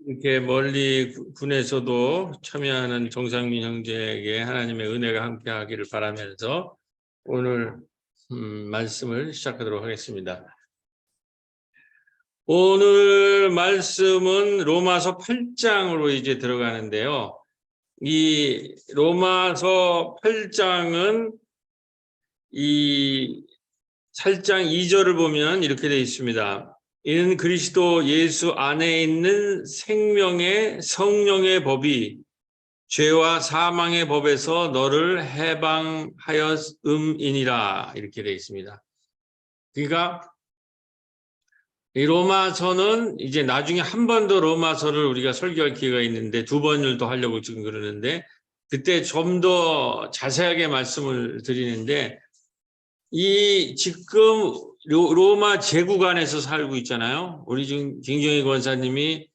이렇게 멀리 군에서도 참여하는 정상민 형제에게 하나님의 은혜가 함께하기를 바라면서 오늘 말씀을 시작하도록 하겠습니다. 오늘 말씀은 로마서 8장으로 이제 들어가는데요. 이 로마서 8장은 이 8장 2절을 보면 이렇게 되어 있습니다. 이는 그리스도 예수 안에 있는 생명의 성령의 죄와 사망의 법에서 너를 해방하였음이니라 이렇게 되어 있습니다. 그러니까 이 로마서는 이제 나중에 한 번 더 로마서를 우리가 설교할 기회가 있는데 2번을 더 하려고 지금 그러는데 그때 좀 더 자세하게 말씀을 드리는데 이 지금 로마 제국 안에서 살고 있잖아요. 우리 지금 김경희 권사님이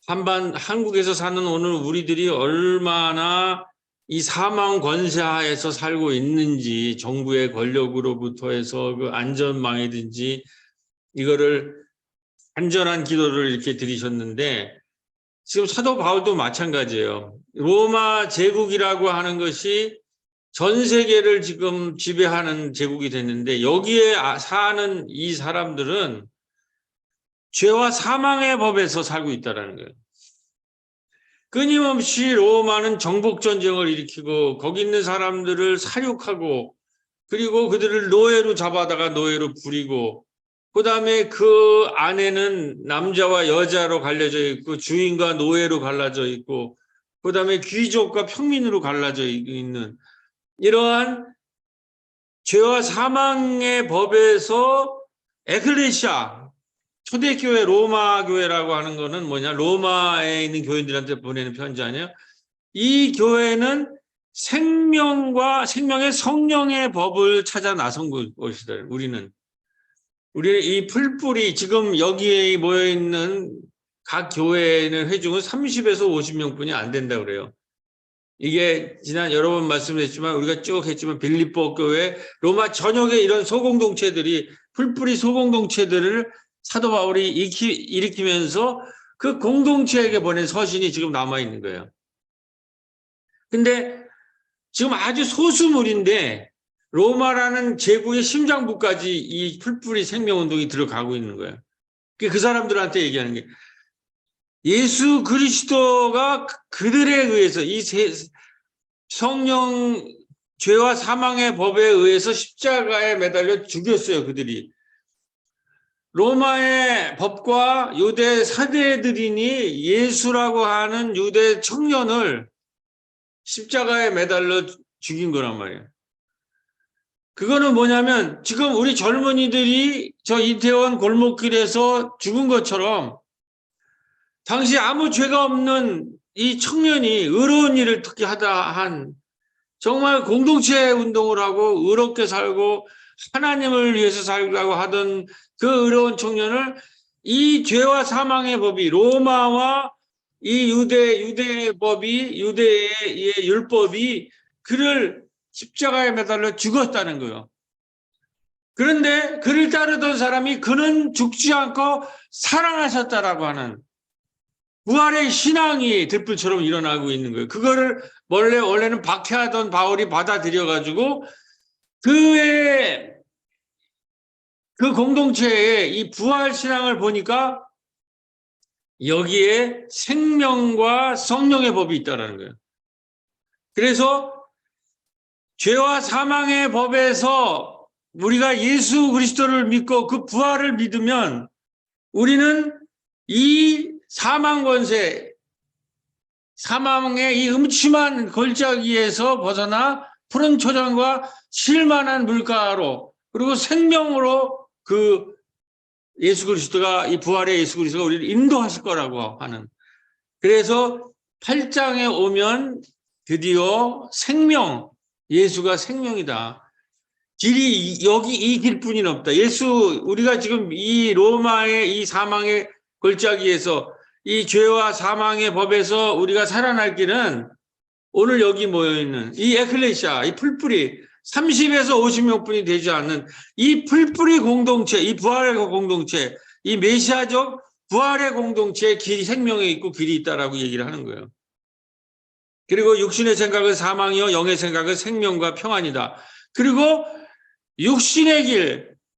한국에서 사는 오늘 우리들이 얼마나 이 사망 권세하에서 살고 있는지 정부의 권력으로부터 해서 그 안전망이든지 이거를 안전한 기도를 이렇게 드리셨는데 지금 사도 바울도 마찬가지예요. 로마 제국이라고 하는 것이 전 세계를 지금 지배하는 제국이 됐는데 여기에 사는 이 사람들은 죄와 사망의 법에서 살고 있다는 거예요. 끊임없이 로마는 정복전쟁을 일으키고 거기 있는 사람들을 살육하고 그리고 그들을 노예로 잡아다가 노예로 부리고 그 다음에 그 안에는 남자와 여자로 갈라져 있고 주인과 노예로 갈라져 있고 그 다음에 귀족과 평민으로 갈라져 있는 이러한 죄와 사망의 법에서 에클레시아 초대교회 로마 교회라고 하는 거는 뭐냐 로마에 있는 교인들한테 보내는 편지 아니에요? 이 교회는 생명의 성령의 법을 찾아 나선 것이다. 우리는 이 풀뿌리 지금 여기에 모여있는 각 교회는 회중은 30에서 50명뿐이 안 된다고 그래요. 이게 지난 여러 번 말씀드렸지만 우리가 쭉 했지만 빌립보 교회 로마 전역의 이런 소공동체들이 풀뿌리 소공동체들을 사도 바울이 일으키면서 그 공동체에게 보낸 서신이 지금 남아있는 거예요. 근데 지금 아주 소수물인데 로마라는 제국의 심장부까지 이 풀뿌리 생명운동이 들어가고 있는 거예요. 그 사람들한테 얘기하는 게 예수 그리스도가 그들에 의해서 이 성령 죄와 사망의 법에 의해서 십자가에 매달려 죽였어요. 그들이. 로마의 법과 유대 사대들이니 예수라고 하는 유대 청년을 십자가에 매달려 죽인 거란 말이에요. 그거는 뭐냐면 지금 우리 젊은이들이 저 이태원 골목길에서 죽은 것처럼 당시 아무 죄가 없는 이 청년이 의로운 일을 특히 하다 한 정말 공동체 운동을 하고 의롭게 살고 하나님을 위해서 살려고 하던 그 의로운 청년을 이 죄와 사망의 법이 로마와 이 유대의 법이 유대의 율법이 그를 십자가에 매달려 죽었다는 거예요. 그런데 그를 따르던 사람이 그는 죽지 않고 살아나셨다라고 하는 부활의 신앙이 들불처럼 일어나고 있는 거예요. 그거를 원래는 박해하던 바울이 받아들여가지고 그 공동체의 이 부활 신앙을 보니까 여기에 생명과 성령의 법이 있다는 거예요. 그래서 죄와 사망의 법에서 우리가 예수 그리스도를 믿고 그 부활을 믿으면 우리는 이 사망 권세, 사망의 이 음침한 걸작위에서 벗어나 푸른 초장과 쉴만한 물가로 그리고 생명으로 그 예수 그리스도가 이 부활의 예수 그리스도가 우리를 인도하실 거라고 하는. 그래서 8장에 오면 드디어 생명, 예수가 생명이다. 길이 여기 이 길뿐이 없다. 우리가 지금 이 로마의 이 사망의 걸작위에서 이 죄와 사망의 법에서 우리가 살아날 길은 오늘 여기 모여있는 이 에클레시아, 이 풀뿌리 30에서 50명뿐이 되지 않는 이 풀뿌리 공동체, 이 부활의 공동체, 이 메시아적 부활의 공동체에 길이 생명에 있고 길이 있다라고 얘기를 하는 거예요. 그리고 육신의 생각은 사망이요 영의 생각은 생명과 평안이다. 그리고 육신의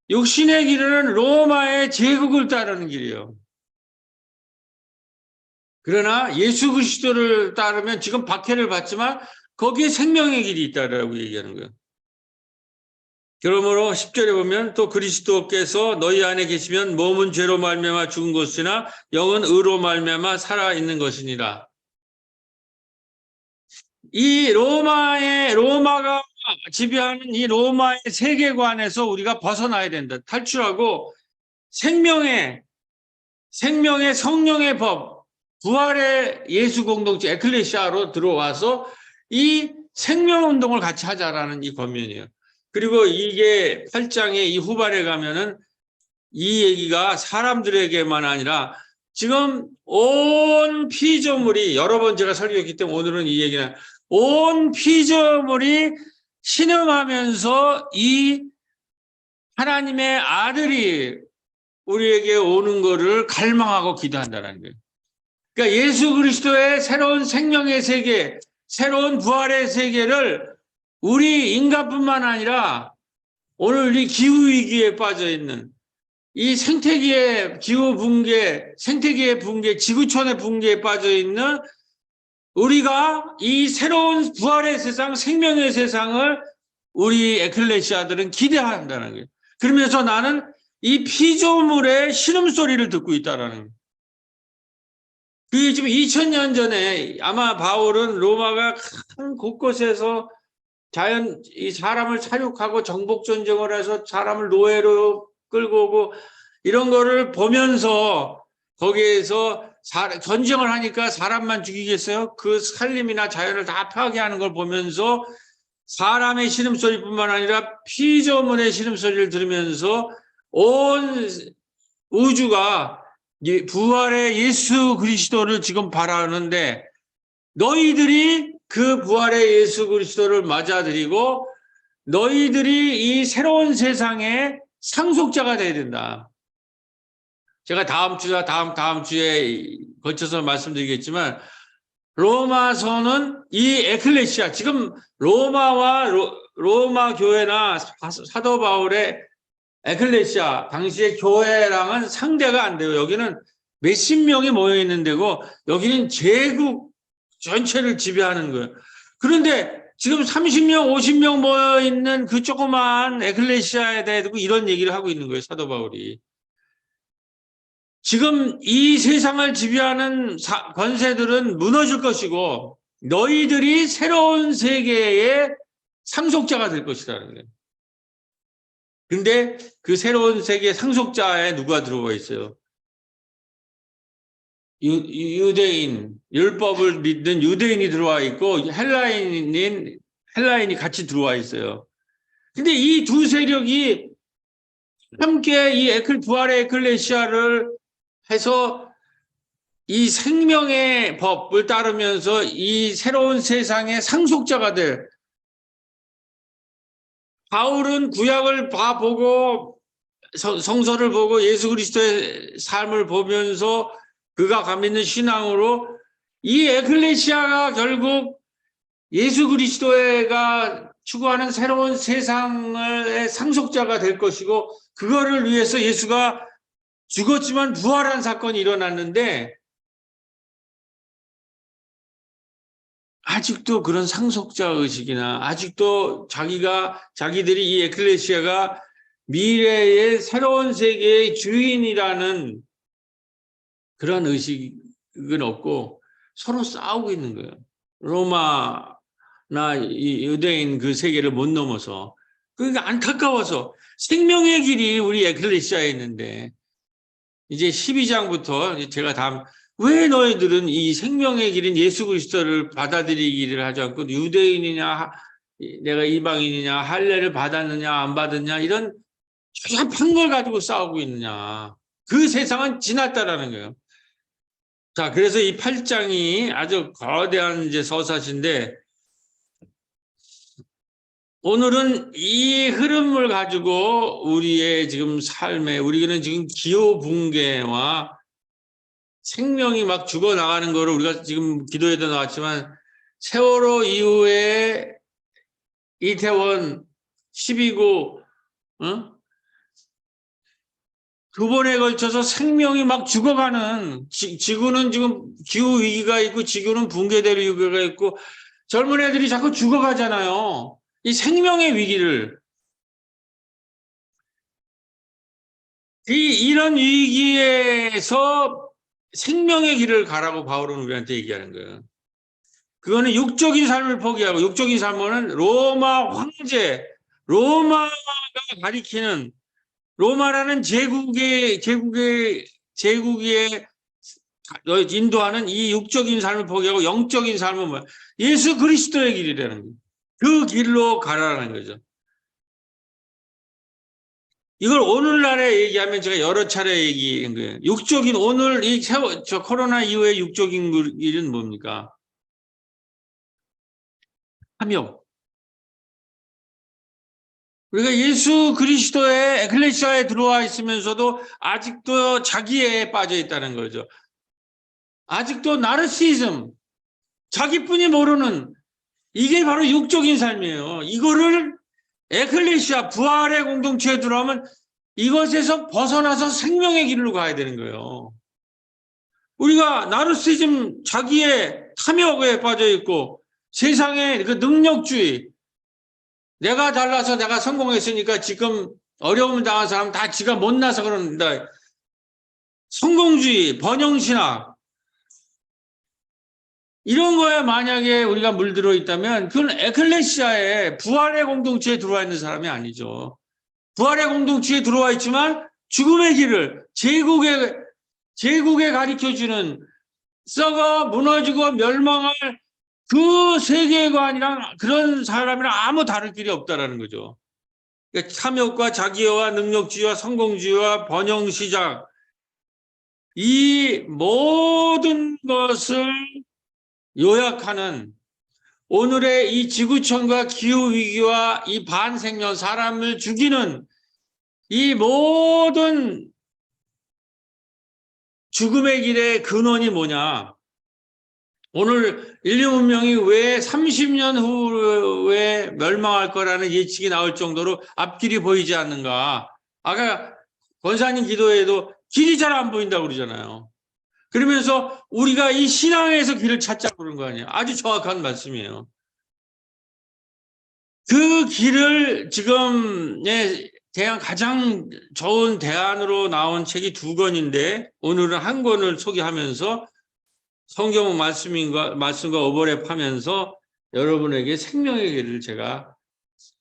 길은 로마의 제국을 따르는 길이에요. 그러나 예수 그리스도를 따르면 지금 박해를 받지만 거기에 생명의 길이 있다라고 얘기하는 거예요. 그러므로 10절에 보면 또 그리스도께서 너희 안에 계시면 몸은 죄로 말미암아 죽은 것이나 영은 의로 말미암아 살아 있는 것이니라. 이 로마가 지배하는 이 로마의 세계관에서 우리가 벗어나야 된다. 탈출하고 생명의 성령의 법, 부활의 예수 공동체 에클레시아로 들어와서 이 생명운동을 같이 하자라는 이 권면이에요. 그리고 이게 8장의 이 후반에 가면은 이 얘기가 사람들에게만 아니라 지금 온 피조물이 여러 번 제가 설교했기 때문에 오늘은 이 얘기는 온 피조물이 신음하면서 이 하나님의 아들이 우리에게 오는 거를 갈망하고 기도한다는 거예요. 그러니까 예수 그리스도의 새로운 생명의 세계, 새로운 부활의 세계를 우리 인간뿐만 아니라 오늘 이 기후위기에 빠져 있는 이 생태계의 기후 붕괴, 생태계의 붕괴, 지구촌의 붕괴에 빠져 있는 우리가 이 새로운 부활의 세상, 생명의 세상을 우리 에클레시아들은 기대한다는 거예요. 그러면서 나는 이 피조물의 신음소리를 듣고 있다는 거예요. 그게 지금 2000년 전에 아마 바울은 로마가 큰 곳곳에서 이 사람을 사육하고 정복 전쟁을 해서 사람을 노예로 끌고 오고 이런 거를 보면서 거기에서 전쟁을 하니까 사람만 죽이겠어요? 그 산림이나 자연을 다 파괴하는 걸 보면서 사람의 신음소리뿐만 아니라 피조물의 신음소리를 들으면서 온 우주가 부활의 예수 그리스도를 지금 바라는데 너희들이 그 부활의 예수 그리스도를 맞아들이고 너희들이 이 새로운 세상의 상속자가 돼야 된다. 제가 다음 주에 거쳐서 말씀드리겠지만 로마서는 이 에클레시아 지금 로마와 로마 교회나 사도 바울의 에클레시아 당시의 교회랑은 상대가 안 돼요. 여기는 몇십 명이 모여 있는 데고 여기는 제국 전체를 지배하는 거예요. 그런데 지금 30명, 50명 모여 있는 그 조그마한 에클레시아에 대해 이런 얘기를 하고 있는 거예요. 사도 바울이. 지금 이 세상을 지배하는 권세들은 무너질 것이고 너희들이 새로운 세계의 상속자가 될 것이라는 거예요. 근데 그 새로운 세계의 상속자에 누가 들어와 있어요? 유대인, 율법을 믿는 유대인이 들어와 있고 헬라인이 같이 들어와 있어요. 근데 이 두 세력이 함께 이 부활의 에클레시아를 해서 이 생명의 법을 따르면서 이 새로운 세상의 상속자가 될 바울은 구약을 다 보고 성서를 보고 예수 그리스도의 삶을 보면서 그가 갖고 있는 신앙으로 이 에클레시아가 결국 예수 그리스도가 추구하는 새로운 세상의 상속자가 될 것이고 그거를 위해서 예수가 죽었지만 부활한 사건이 일어났는데 아직도 그런 상속자 의식이나 아직도 자기들이 이 에클레시아가 미래의 새로운 세계의 주인이라는 그런 의식은 없고 서로 싸우고 있는 거예요. 로마나 이 유대인 그 세계를 못 넘어서 그러니까 안타까워서 생명의 길이 우리 에클레시아에 있는데 이제 12장부터 제가 왜 너희들은 이 생명의 길인 예수 그리스도를 받아들이기를 하지 않고 유대인이냐 내가 이방인이냐 할례를 받았느냐 안 받았냐 이런 조잡한 걸 가지고 싸우고 있느냐. 그 세상은 지났다라는 거예요. 자, 그래서 이 8장이 아주 거대한 이제 서사신데 오늘은 이 흐름을 가지고 우리의 지금 삶에 우리는 지금 기후 붕괴와 생명이 막 죽어나가는 거를 우리가 지금 기도에도 나왔지만 세월호 이후에 이태원 12구 두 번에 걸쳐서 생명이 막 죽어가는 지구는 지금 기후 위기가 있고 지구는 붕괴될 위기가 있고 젊은 애들이 자꾸 죽어가잖아요. 이 생명의 위기를 이런 위기에서 생명의 길을 가라고 바울은 우리한테 얘기하는 거예요. 그거는 육적인 삶을 포기하고 육적인 삶은 로마 황제, 로마가 가리키는 로마라는 제국의 인도하는 이 육적인 삶을 포기하고 영적인 삶은 뭐야? 예수 그리스도의 길이라는 거예요. 그 길로 가라는 거죠. 이걸 오늘날에 얘기하면 제가 여러 차례 얘기한 거예요. 육적인 오늘 저 코로나 이후에 육적인 일은 뭡니까? 탐욕. 우리가 예수 그리스도의 에클레시아에 들어와 있으면서도 아직도 자기에 빠져 있다는 거죠. 아직도 나르시즘, 자기뿐이 모르는 이게 바로 육적인 삶이에요. 이거를 에클레시아 부활의 공동체에 들어오면 이것에서 벗어나서 생명의 길로 가야 되는 거예요. 우리가 나르시즘, 자기의 탐욕에 빠져 있고 세상의 그 능력주의, 내가 잘나서 내가 성공했으니까 지금 어려움을 당한 사람 다 지가 못나서 그런다. 성공주의, 번영신학 이런 거에 만약에 우리가 물들어 있다면 그건 에클레시아의 부활의 공동체에 들어와 있는 사람이 아니죠. 부활의 공동체에 들어와 있지만 죽음의 길을 제국에 가르쳐주는 썩어 무너지고 멸망할 그 세계관이랑 그런 사람이랑 아무 다를 길이 없다라는 거죠. 그러니까 탐욕과 자기애와 능력주의와 성공주의와 번영시작 이 모든 것을 요약하는 오늘의 이 지구촌과 기후위기와 이 반생명 사람을 죽이는 이 모든 죽음의 길의 근원이 뭐냐. 오늘 인류 문명이 왜 30년 후에 멸망할 거라는 예측이 나올 정도로 앞길이 보이지 않는가. 아까 권사님 기도에도 길이 잘 안 보인다고 그러잖아요. 그러면서 우리가 이 신앙에서 길을 찾자고 그런 거 아니에요. 아주 정확한 말씀이에요. 그 길을 지금에 대한 가장 좋은 대안으로 나온 책이 2권인데 오늘은 한 권을 소개하면서 성경 말씀과 오버랩하면서 여러분에게 생명의 길을 제가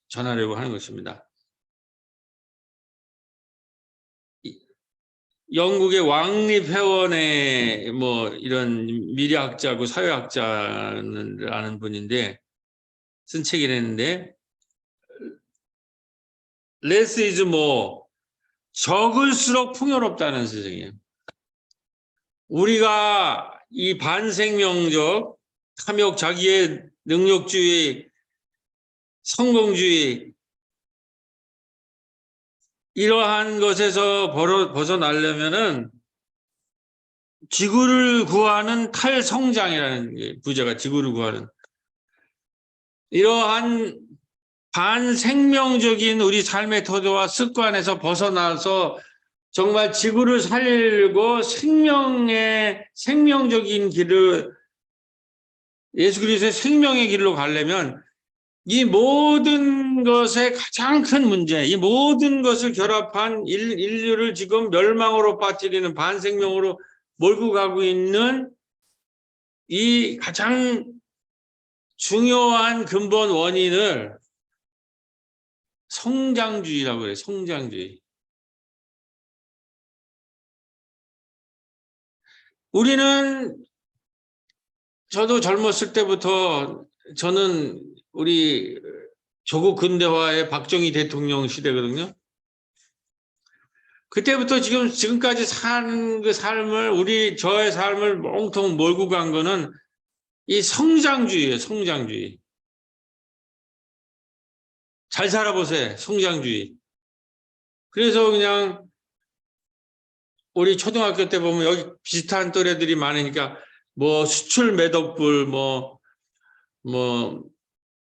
전하려고 하는 것입니다. 영국의 왕립회원의 뭐 이런 미래학자고 사회학자라는 분인데 쓴 책이랬는데 less is more 적을수록 풍요롭다는 세상이에요. 우리가 이 반생명적 탐욕, 자기의 능력주의, 성공주의 이러한 것에서 벗어나려면은 지구를 구하는 탈성장이라는 부제가 지구를 구하는 이러한 반생명적인 우리 삶의 태도와 습관에서 벗어나서 정말 지구를 살리고 생명적인 길을 예수 그리스도의 생명의 길로 가려면 이 모든 것의 가장 큰 문제, 이 모든 것을 결합한 인류를 지금 멸망으로 빠뜨리는 반생명으로 몰고 가고 있는 이 가장 중요한 근본 원인을 성장주의라고 해요. 성장주의. 우리는 저도 젊었을 때부터 저는 우리 조국 근대화의 박정희 대통령 시대거든요. 그때부터 지금까지 산 그 삶을 저의 삶을 몽통 몰고 간 거는 이 성장주의예요. 성장주의. 잘 살아보세요. 성장주의. 그래서 그냥 우리 초등학교 때 보면 여기 비슷한 또래들이 많으니까 뭐 수출 몇 억불, 뭐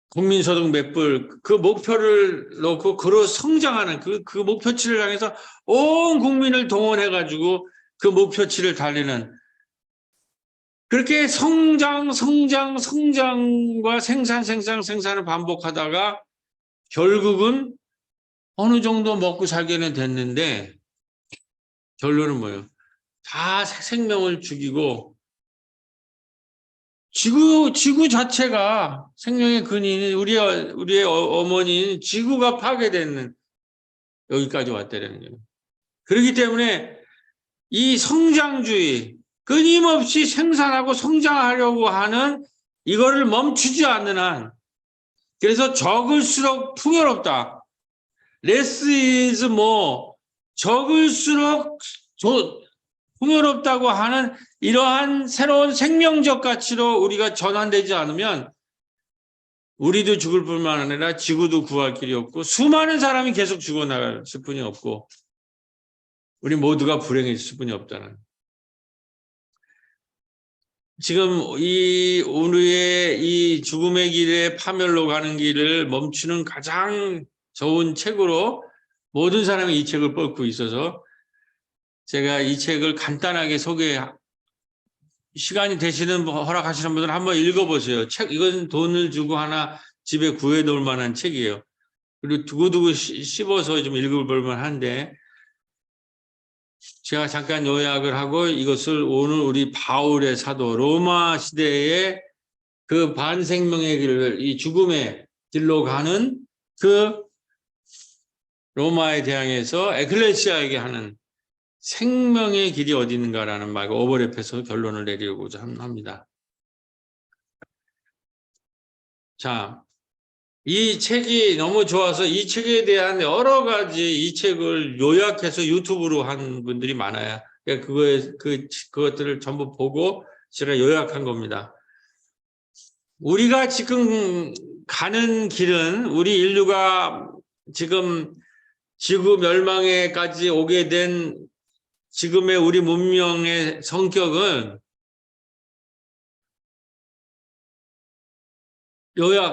국민소득 몇 불, 그 목표를 놓고 그로 성장하는 그 목표치를 향해서 온 국민을 동원해가지고 그 목표치를 달리는 그렇게 성장과 생산을 반복하다가 결국은 어느 정도 먹고 살게는 됐는데 결론은 뭐예요? 다 생명을 죽이고 지구 자체가 생명의 근인인 우리의 어머니인 지구가 파괴되는 여기까지 왔다는 거예요. 그렇기 때문에 이 성장주의, 끊임없이 생산하고 성장하려고 하는 이거를 멈추지 않는 한, 그래서 적을수록 풍요롭다. Less is more. 적을수록 풍요롭다고 하는 이러한 새로운 생명적 가치로 우리가 전환되지 않으면 우리도 죽을 뿐만 아니라 지구도 구할 길이 없고 수많은 사람이 계속 죽어나갈 수뿐이 없고 우리 모두가 불행해질 뿐이 없다는. 지금 우리의 이 죽음의 길에 파멸로 가는 길을 멈추는 가장 좋은 책으로 모든 사람이 이 책을 뻗고 있어서 제가 이 책을 간단하게 시간이 되시는 허락하시는 분들은 한번 읽어보세요. 이건 돈을 주고 하나 집에 구해놓을 만한 책이에요. 그리고 두고두고 씹어서 좀 읽어볼 만한데 제가 잠깐 요약을 하고 이것을 오늘 우리 바울의 사도 로마 시대의 그 반생명의 길을 이 죽음의 길로 가는 그 로마에 대항해서 에클레시아에게 하는 생명의 길이 어디 있는가라는 말과 오버랩해서 결론을 내리고자 합니다. 자, 이 책이 너무 좋아서 이 책에 대한 여러 가지 이 책을 요약해서 유튜브로 한 분들이 많아요. 그러니까 그것들을 전부 보고 제가 요약한 겁니다. 우리가 지금 가는 길은 우리 인류가 지금 지구 멸망에까지 오게 된 지금의 우리 문명의 성격은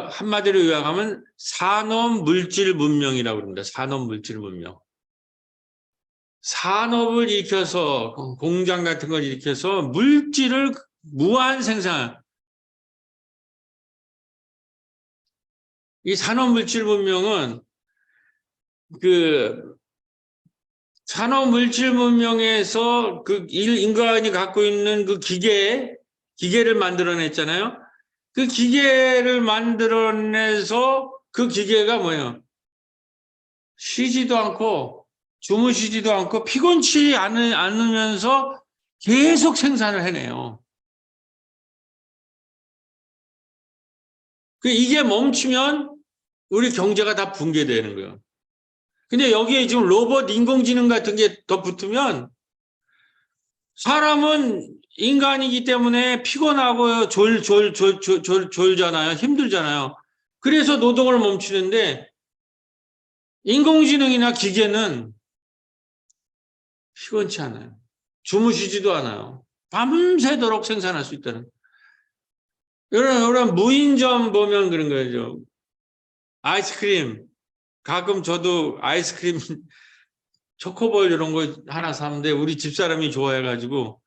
한마디로 요약하면 산업물질 문명이라고 합니다. 산업물질 문명. 산업을 일으켜서 공장 같은 걸 일으켜서 물질을 무한 생산. 이 산업물질 문명은 산업물질 문명에서 인간이 갖고 있는 그 기계를 만들어냈잖아요. 그 기계를 만들어내서 그 기계가 뭐예요? 쉬지도 않고 주무시지도 않고 피곤치 않으면서 계속 생산을 해내요. 이게 멈추면 우리 경제가 다 붕괴되는 거예요. 근데 여기에 지금 로봇 인공지능 같은 게 더 붙으면 사람은 인간이기 때문에 피곤하고 졸잖아요. 힘들잖아요. 그래서 노동을 멈추는데 인공지능이나 기계는 피곤치 않아요. 주무시지도 않아요. 밤새도록 생산할 수 있다는. 이런 무인점 보면 그런 거죠. 아이스크림. 가끔 저도 아이스크림 초코볼 이런 거 하나 사는데 우리 집사람이 좋아해가지고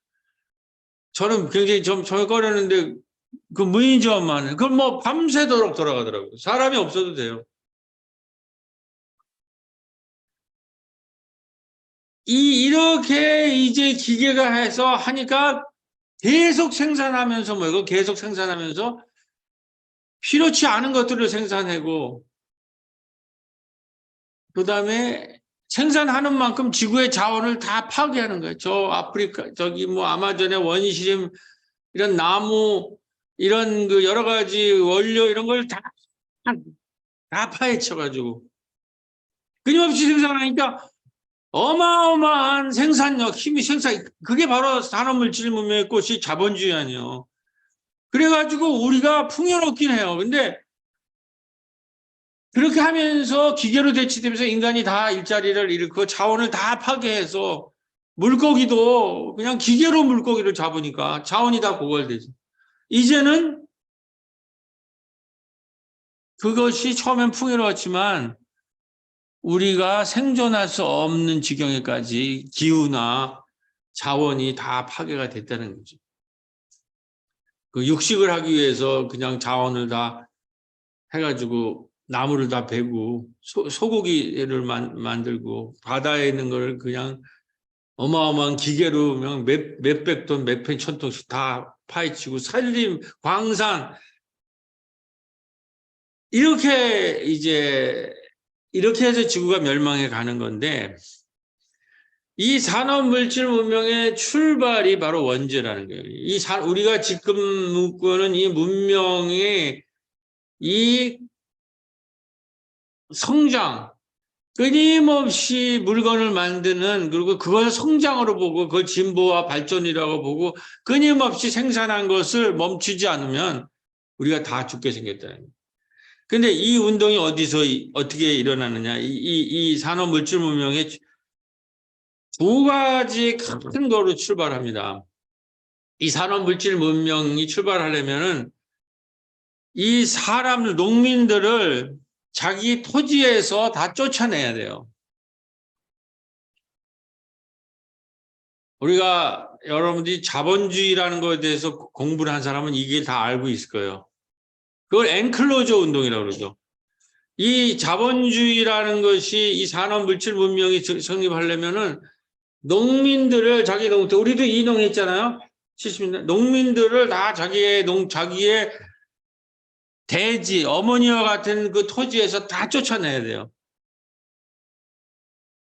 저는 굉장히 좀 저거렸는데 그 무인점만 그걸 뭐 밤새도록 돌아가더라고요. 사람이 없어도 돼요. 이렇게 이제 기계가 해서 하니까 계속 생산하면서 이거 계속 생산하면서 필요치 않은 것들을 생산하고 그다음에 생산하는 만큼 지구의 자원을 다 파괴하는 거예요. 저 아프리카 저기 뭐 아마존의 원시림 이런 나무 이런 그 여러 가지 원료 이런 걸 다 파헤쳐가지고 끊임없이 생산하니까 어마어마한 생산력, 힘이 그게 바로 산업물질 문명의 꽃이 자본주의 아니에요. 그래가지고 우리가 풍요롭긴 해요. 근데 그렇게 하면서 기계로 대체되면서 인간이 다 일자리를 잃고 자원을 다 파괴해서 물고기도 그냥 기계로 물고기를 잡으니까 자원이 다 고갈되죠. 이제는 그것이 처음엔 풍요로웠지만 우리가 생존할 수 없는 지경에까지 기후나 자원이 다 파괴가 됐다는 거죠. 그 육식을 하기 위해서 그냥 자원을 다 해가지고 나무를 다 베고 소고기를 만들고 바다에 있는 걸 그냥 어마어마한 기계로 그냥 몇백 톤, 몇백 천 톤씩 다 파헤치고 산림, 광산 이렇게 해서 지구가 멸망해 가는 건데 이 산업 물질 문명의 출발이 바로 원죄라는 거예요. 우리가 지금 묻고는 이 문명의 이 성장, 끊임없이 물건을 만드는, 그리고 그걸 성장으로 보고 그걸 진보와 발전이라고 보고 끊임없이 생산한 것을 멈추지 않으면 우리가 다 죽게 생겼다는 거예요. 근데 이 운동이 어떻게 일어나느냐. 이 산업 물질 문명의 두 가지 큰 거로 출발합니다. 이 산업 물질 문명이 출발하려면은 이 사람들, 농민들을 자기 토지에서 다 쫓아내야 돼요. 우리가 여러분들이 자본주의라는 것에 대해서 공부를 한 사람은 이게 다 알고 있을 거예요. 그걸 엔클로저 운동이라고 그러죠. 이 자본주의라는 것이 이 산업 물질 문명이 성립하려면은 농민들을 자기 농토, 우리도 이농했잖아요. 70년대 농민들을 다 자기의 대지, 어머니와 같은 그 토지에서 다 쫓아내야 돼요.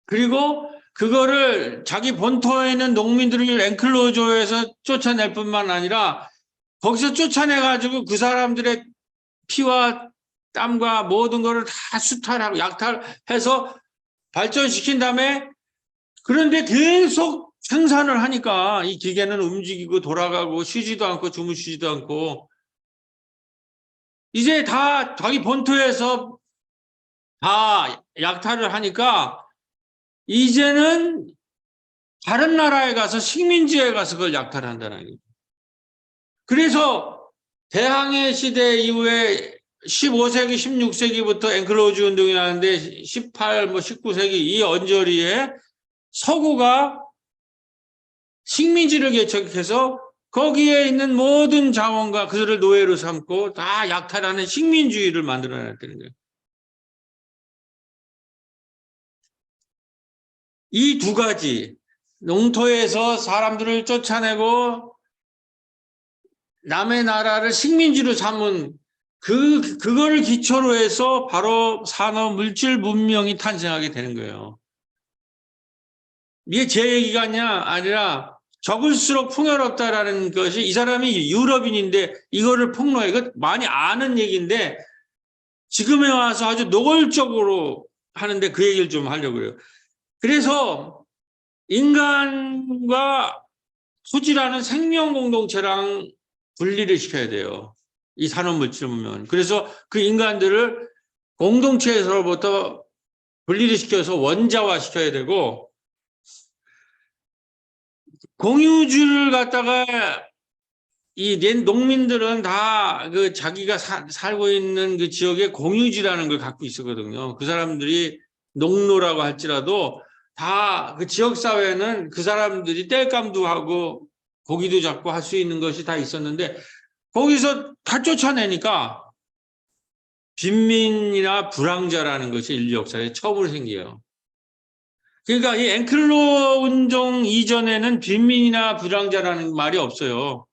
그리고 그거를 자기 본토에 있는 농민들을 엔클로저에서 쫓아낼 뿐만 아니라 거기서 쫓아내가지고 그 사람들의 피와 땀과 모든 거를 다 수탈하고 약탈해서 발전시킨 다음에 그런데 계속 생산을 하니까 이 기계는 움직이고 돌아가고 쉬지도 않고 주무시지도 않고 이제 다 자기 본토에서 다 약탈을 하니까 이제는 다른 나라에 가서 식민지에 가서 그걸 약탈한다는 거예요. 그래서 대항해 시대 이후에 15세기, 16세기부터 앵클로즈 운동이 나는데 18, 19세기 이 언저리에 서구가 식민지를 개척해서 거기에 있는 모든 자원과 그들을 노예로 삼고 다 약탈하는 식민주의를 만들어냈다는 거예요. 이 두 가지, 농토에서 사람들을 쫓아내고 남의 나라를 식민지로 삼은 그거를 기초로 해서 바로 산업 물질 문명이 탄생하게 되는 거예요. 이게 제 얘기가 아니라 적을수록 풍요롭다라는 것이 이 사람이 유럽인인데 이거를 폭로해. 이거 많이 아는 얘기인데 지금에 와서 아주 노골적으로 하는데 그 얘기를 좀 하려고 해요. 그래서 인간과 토지라는 생명 공동체랑 분리를 시켜야 돼요. 이 산업물질 문명은. 그래서 그 인간들을 공동체에서부터 분리를 시켜서 원자화 시켜야 되고 공유주를 갖다가 이 농민들은 다 그 자기가 살고 있는 그 지역에 공유지라는 걸 갖고 있었거든요. 그 사람들이 농노라고 할지라도 다 그 지역 사회는 그 사람들이 땔감도 하고 고기도 잡고 할 수 있는 것이 다 있었는데 거기서 다 쫓아내니까 빈민이나 불황자라는 것이 인류 역사에 처음으로 생겨요. 그러니까 이 앵클로 운동 이전에는 빈민이나 불황자라는 말이 없어요.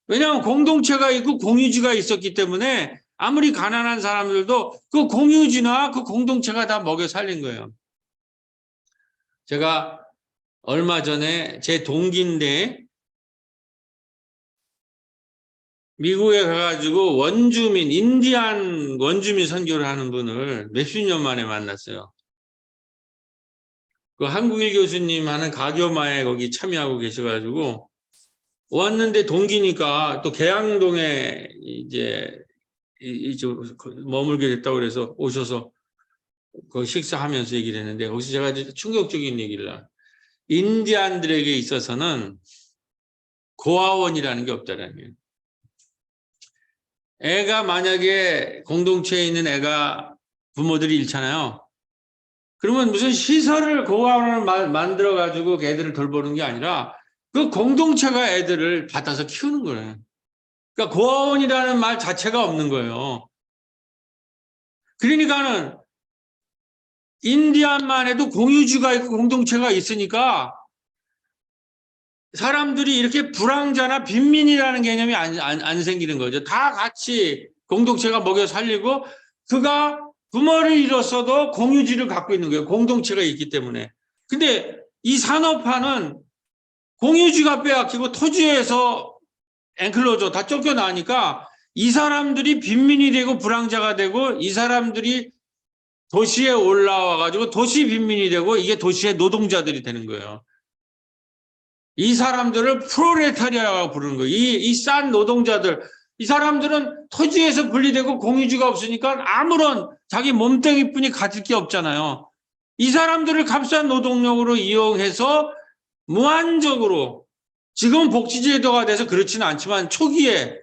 왜냐하면 공동체가 있고 공유지가 있었기 때문에 아무리 가난한 사람들도 그 공유지나 그 공동체가 다 먹여 살린 거예요. 제가 얼마 전에 제 동기인데 미국에 가가지고 인디안 원주민 선교를 하는 분을 몇십 년 만에 만났어요. 그 한국일 교수님 하는 가교마에 거기 참여하고 계셔가지고 왔는데 동기니까 또 계양동에 이제 머물게 됐다고 그래서 오셔서 그 식사하면서 얘기를 했는데 거기서 제가 충격적인 얘기를 인디안들에게 있어서는 고아원이라는 게 없다라는 거예요. 애가 만약에 공동체에 있는 애가 부모들이 잃잖아요. 그러면 무슨 시설을 고아원을 만들어 가지고 애들을 돌보는 게 아니라 그 공동체가 애들을 받아서 키우는 거예요. 그러니까 고아원이라는 말 자체가 없는 거예요. 그러니까는 인디안만 해도 공유주가 있고 공동체가 있으니까 사람들이 이렇게 불황자나 빈민이라는 개념이 안 생기는 거죠. 다 같이 공동체가 먹여 살리고 그가 부모를 잃었어도 공유지를 갖고 있는 거예요. 공동체가 있기 때문에. 근데 이 산업화는 공유지가 빼앗기고 토지에서 엔클로저 다 쫓겨나니까 이 사람들이 빈민이 되고 불황자가 되고 이 사람들이 도시에 올라와 가지고 도시 빈민이 되고 이게 도시의 노동자들이 되는 거예요. 이 사람들을 프롤레타리아라고 부르는 거예요. 이 싼 노동자들, 이 사람들은 토지에서 분리되고 공유지가 없으니까 아무런 자기 몸뚱이뿐이 가질 게 없잖아요. 이 사람들을 값싼 노동력으로 이용해서 무한적으로 지금 복지제도가 돼서 그렇지는 않지만 초기에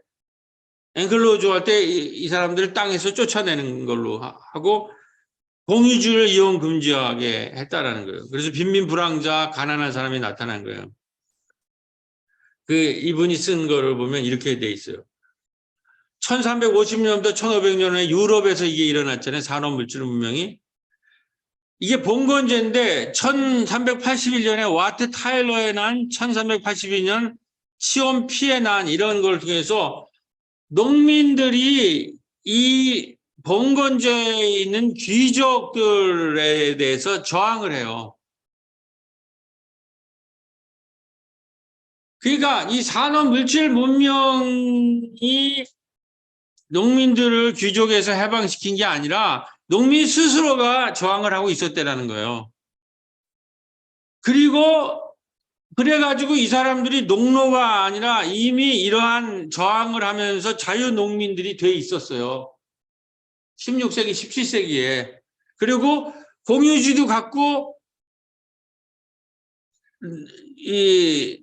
앵클로저 할 때 이 사람들을 땅에서 쫓아내는 걸로 하고 공유주를 이용 금지하게 했다라는 거예요. 그래서 빈민 불황자 가난한 사람이 나타난 거예요. 이분이 쓴 거를 보면 이렇게 돼 있어요. 1350년부터 1500년에 유럽에서 이게 일어났잖아요. 산업물질 문명이. 이게 봉건제인데 1381년에 와트 타일러에 난 1382년 시온 피에 난 이런 걸 통해서 농민들이 이 봉건제에 있는 귀족들에 대해서 저항을 해요. 그러니까 이 산업물질 문명이 농민들을 귀족에서 해방시킨 게 아니라 농민 스스로가 저항을 하고 있었다는 거예요. 그리고 그래가지고 이 사람들이 농노가 아니라 이미 이러한 저항을 하면서 자유농민들이 돼 있었어요. 16세기, 17세기에. 그리고 공유지도 갖고 이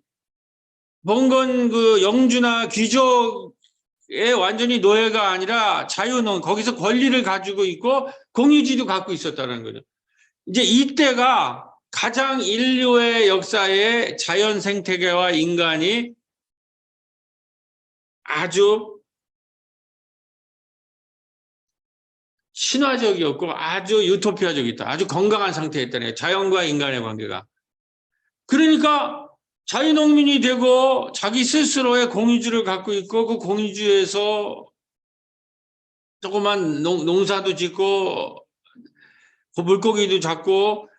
봉건 그 영주나 귀족의 완전히 노예가 아니라 자유농 거기서 권리를 가지고 있고 공유지도 갖고 있었다는 거죠. 이제 이때가 가장 인류의 역사에 자연 생태계와 인간이 아주 신화적이었고 아주 유토피아적이었다. 아주 건강한 상태였다네요. 자연과 인간의 관계가. 그러니까 자유농민이 되고 자기 스스로의 공유주를 갖고 있고 그 공유주에서 조그만 농사도 짓고 물고기도 잡고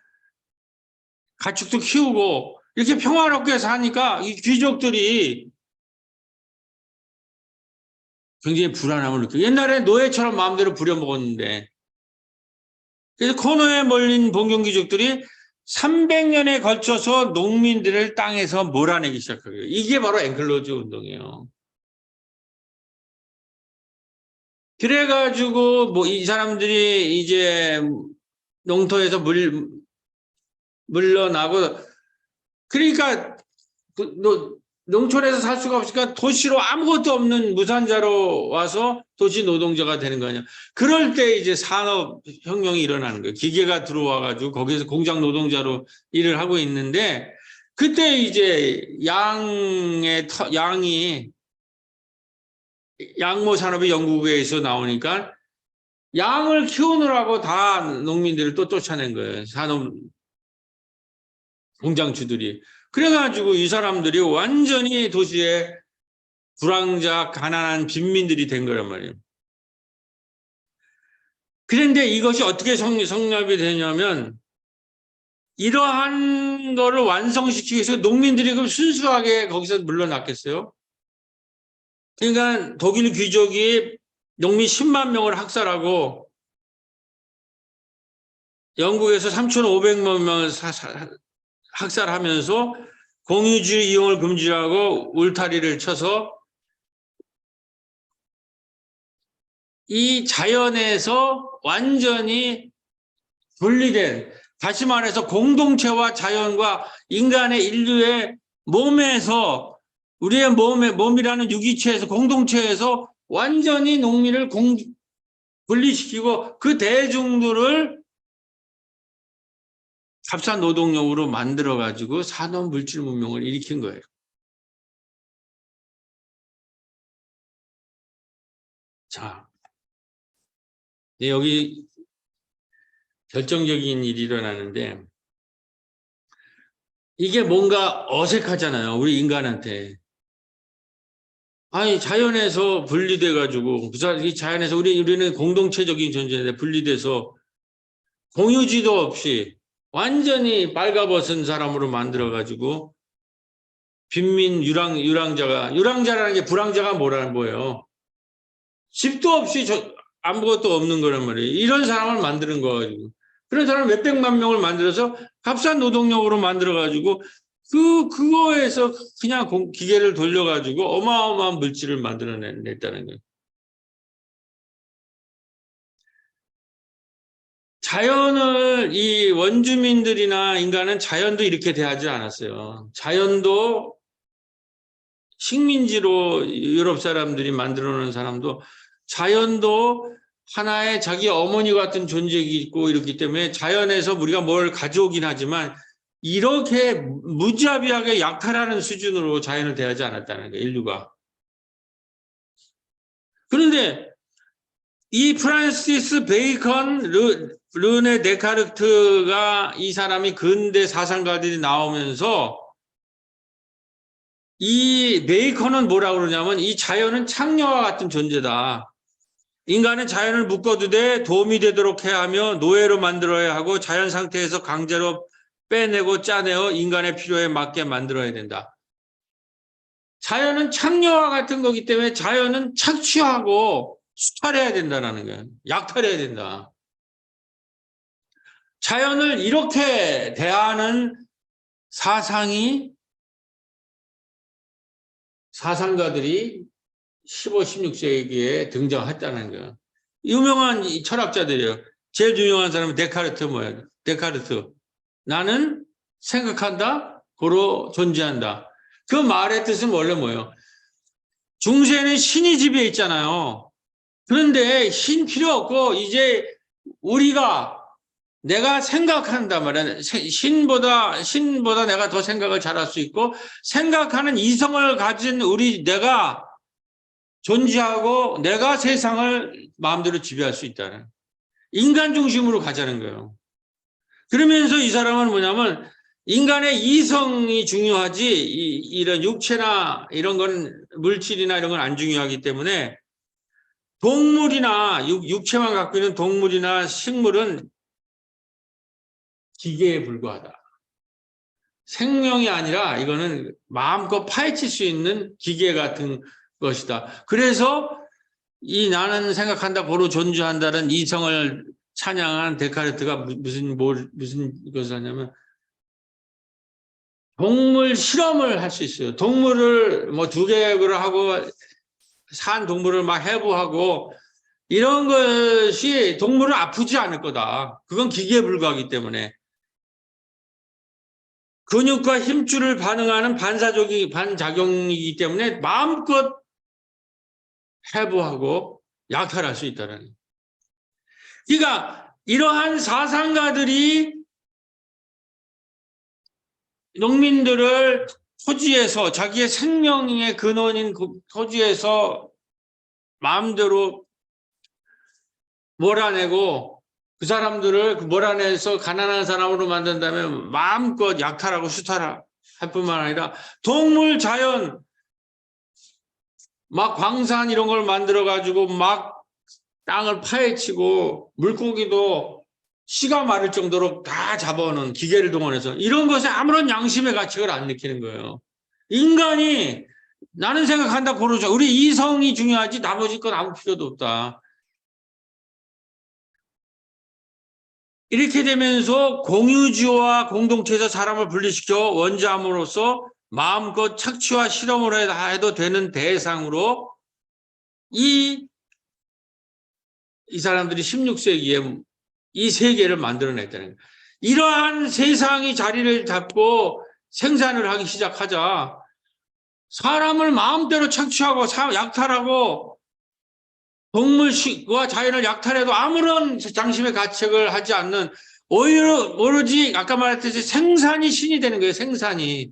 가축도 키우고 이렇게 평화롭게 사니까 이 귀족들이 굉장히 불안함을 느껴요. 옛날에 노예처럼 마음대로 부려먹었는데 그래서 코너에 몰린 봉건귀족들이 300년에 걸쳐서 농민들을 땅에서 몰아내기 시작해요. 이게 바로 앵클로즈 운동이에요. 그래가지고 뭐 이 사람들이 이제 농토에서 물러나고 그러니까 농촌에서 살 수가 없으니까 도시로 아무것도 없는 무산자로 와서 도시 노동자가 되는 거 아니야. 그럴 때 이제 산업혁명이 일어나는 거예요. 기계가 들어와가지고 거기서 공장 노동자로 일을 하고 있는데 그때 이제 양이 양모 산업이 영국에서 나오니까 양을 키우느라고 다 농민들을 또 쫓아낸 거예요. 산업 공장주들이. 그래가지고 이 사람들이 완전히 도시에 불황자, 가난한 빈민들이 된 거란 말이에요. 그런데 이것이 어떻게 성립이 되냐면 이러한 거를 완성시키기 위해서 농민들이 그럼 순수하게 거기서 물러났겠어요? 그러니까 독일 귀족이 농민 10만 명을 학살하고 영국에서 3,500만 명을 학살하면서 공유주의 이용을 금지하고 울타리를 쳐서 이 자연에서 완전히 분리된 다시 말해서 공동체와 자연과 인간의 인류의 몸에서 우리의 몸이라는 유기체에서 공동체에서 완전히 농민을 분리시키고 그 대중들을 값싼 노동력으로 만들어가지고 산업 물질 문명을 일으킨 거예요. 자, 여기 결정적인 일이 일어나는데 이게 뭔가 어색하잖아요. 우리 인간한테. 아니, 자연에서 분리돼가지고, 이 자연에서 우리는 공동체적인 존재인데 분리돼서 공유지도 없이 완전히 빨가벗은 사람으로 만들어가지고 빈민 유랑자라는 게 불황자가 뭐라는 거예요. 집도 없이 아무것도 없는 거란 말이에요. 이런 사람을 만드는 거가지고. 그런 사람 몇백만 명을 만들어서 값싼 노동력으로 만들어가지고 그거에서 그냥 기계를 돌려가지고 어마어마한 물질을 만들어냈다는 거예요. 자연을 이 원주민들이나 인간은 자연도 이렇게 대하지 않았어요. 자연도 식민지로 유럽 사람들이 만들어 놓은 사람도 자연도 하나의 자기 어머니 같은 존재가 있고 이렇기 때문에 자연에서 우리가 뭘 가져오긴 하지만 이렇게 무자비하게 약탈하는 수준으로 자연을 대하지 않았다는 거예요, 인류가. 그런데 이 프란시스 베이컨, 르네 데카르트가 이 사람이 근대 사상가들이 나오면서 이 베이컨은 뭐라고 그러냐면 이 자연은 창녀와 같은 존재다. 인간은 자연을 묶어두되 도움이 되도록 해야 하며 노예로 만들어야 하고 자연 상태에서 강제로 빼내고 짜내어 인간의 필요에 맞게 만들어야 된다. 자연은 창녀와 같은 거기 때문에 자연은 착취하고 수탈해야 된다는 거예요. 약탈해야 된다. 자연을 이렇게 대하는 사상가들이 15, 16세기에 등장했다는 거예요. 유명한 철학자들이에요. 제일 유명한 사람은 데카르트 뭐예요? 데카르트. 나는 생각한다, 고로 존재한다. 그 말의 뜻은 원래 뭐예요? 중세는 신이 지배해 있잖아요. 그런데 신 필요 없고 이제 우리가 내가 생각한다 말이야. 신보다 내가 더 생각을 잘할 수 있고 생각하는 이성을 가진 내가 존재하고 내가 세상을 마음대로 지배할 수 있다는 인간 중심으로 가자는 거예요. 그러면서 이 사람은 뭐냐면 인간의 이성이 중요하지 이런 육체나 이런 건 물질이나 이런 건 안 중요하기 때문에 동물이나 육체만 갖고 있는 동물이나 식물은 기계에 불과하다. 생명이 아니라 이거는 마음껏 파헤칠 수 있는 기계 같은 것이다. 그래서 이 나는 생각한다, 고로 존재한다는 이성을 찬양한 데카르트가 무슨 것을 하냐면 동물 실험을 할 수 있어요. 동물을 뭐 두개를 하고 산 동물을 막 해부하고 이런 것이 동물은 아프지 않을 거다. 그건 기계에 불과하기 때문에. 근육과 힘줄을 반응하는 반작용이기 때문에 마음껏 해부하고 약탈할 수 있다는. 그러니까 이러한 사상가들이 농민들을 토지에서 자기의 생명의 근원인 그 토지에서 마음대로 몰아내고 그 사람들을 몰아내서 가난한 사람으로 만든다면 마음껏 약탈하고 수탈할 뿐만 아니라 동물, 자연, 막 광산 이런 걸 만들어가지고 막 땅을 파헤치고 물고기도 씨가 마를 정도로 다 잡아오는 기계를 동원해서 이런 것에 아무런 양심의 가치를 안 느끼는 거예요. 인간이 나는 생각한다 고르죠. 우리 이성이 중요하지 나머지 건 아무 필요도 없다. 이렇게 되면서 공유지와 공동체에서 사람을 분리시켜 원자함으로써 마음껏 착취와 실험을 해도 되는 대상으로 이 사람들이 16세기에 이 세계를 만들어냈다는 거예요. 이러한 세상이 자리를 잡고 생산을 하기 시작하자 사람을 마음대로 착취하고 약탈하고 동물과 자연을 약탈해도 아무런 장심의 가책을 하지 않는 오로지 아까 말했듯이 생산이 신이 되는 거예요. 생산이.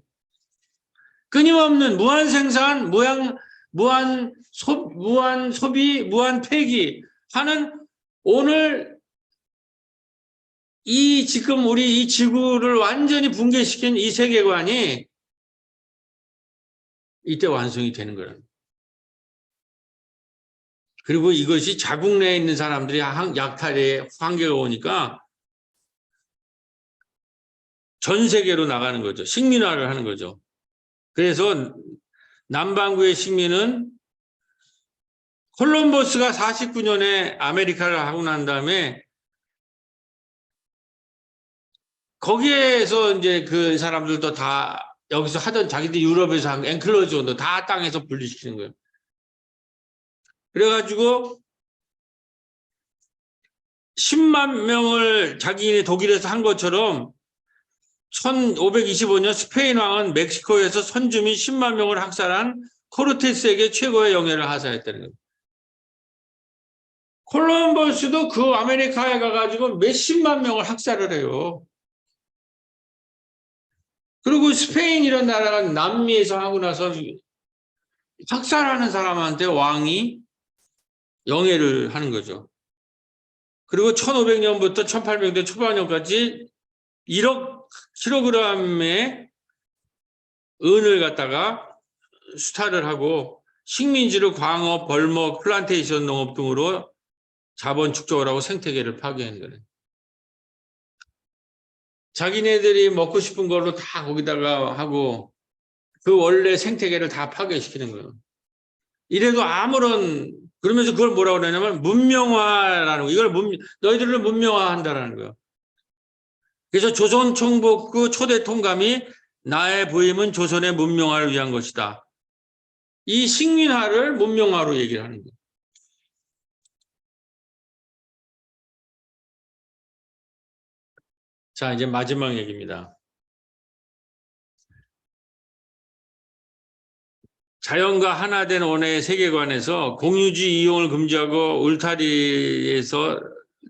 끊임없는 무한 생산, 무한 소비, 무한 폐기 하는 오늘 지금 우리 이 지구를 완전히 붕괴시킨 이 세계관이 이때 완성이 되는 거예요. 그리고 이것이 자국 내에 있는 사람들이 약탈의 한계가 오니까 전 세계로 나가는 거죠. 식민화를 하는 거죠. 그래서 남반구의 식민은 콜럼버스가 49년에 아메리카를 하고 난 다음에 거기에서 이제 그 사람들도 다 여기서 하던 자기들이 유럽에서 한 앵클로즈온도 다 땅에서 분리시키는 거예요. 그래가지고 10만 명을 자기네 독일에서 한 것처럼 1525년 스페인 왕은 멕시코에서 선주민 10만 명을 학살한 코르테스에게 최고의 영예를 하사했다는 거예요. 콜럼버스도 그 아메리카에 가가지고 몇십만 명을 학살을 해요. 그리고 스페인 이런 나라가 남미에서 하고 나서 학살하는 사람한테 왕이 영예를 하는 거죠. 그리고 1500년부터 1800년 초반년까지 1억 킬로그램의 은을 갖다가 수탈을 하고 식민지를 광업, 벌목, 플란테이션 농업 등으로 자본 축적을 하고 생태계를 파괴하는 거예요. 자기네들이 먹고 싶은 걸로 다 거기다가 하고 그 원래 생태계를 다 파괴시키는 거예요. 이래도 그러면서 그걸 뭐라고 그러냐면 문명화라는 거. 이걸 너희들을 문명화한다라는 거예요. 그래서 조선 총독 초대 통감이 나의 부임은 조선의 문명화를 위한 것이다. 이 식민화를 문명화로 얘기를 하는 거예요. 자, 이제 마지막 얘기입니다. 자연과 하나 된 원의 세계관에서 공유지 이용을 금지하고 울타리에서